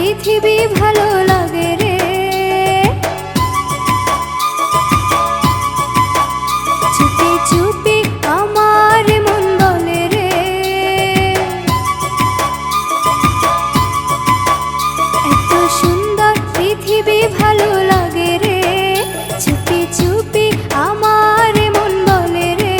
পৃথিবী ভালো লাগে রে। চুপি চুপি আমার মন বলে রে, এত সুন্দর পৃথিবী ভালো লাগে রে। চুপি চুপি আমার মন বলে রে,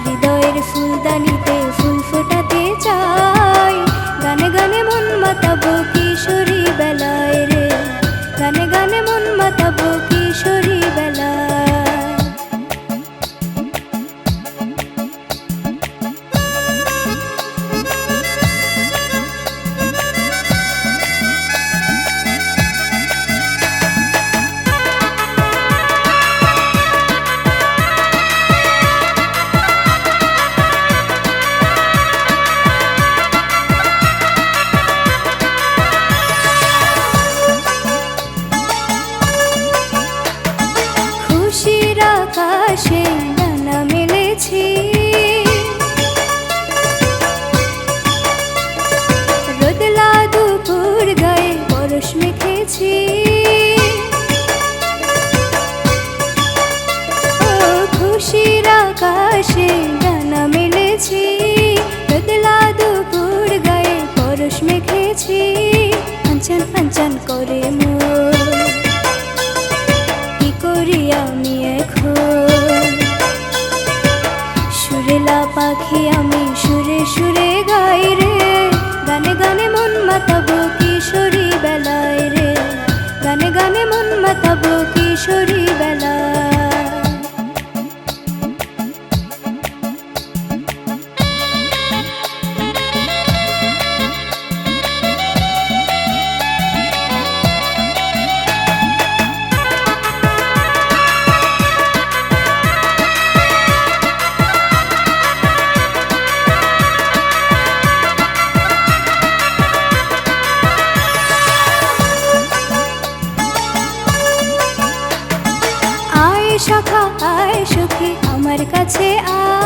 হৃদয়ের ফুলদানিতে ফুল ফোটাতে চাই। গানে গানে মন মাতাবো কিশোরী বেলায় রে, গানে গানে মন মাতাবো কিশোরী বেলায়। খুশির আকাশে ডানা মেলেছি, রোদলা দুপুর গায়ে পরশ মেখেছি। ও খুশির আকাশে ডানা মেলেছি, রোদলা দুপুর গায়ে পরশ মেখেছি। আঞ্চান আঞ্চান করে মন কি করি আমি এখন, সুরেলা পাখি আমি সুরে সুরে গাই রে। গানে গানে মন মাতাবো কিশোরী বেলায় রে, গানে গানে মন মাতাবো কিশোরী বেলায়। শাখা আয় সখী আমার কাছে আয়,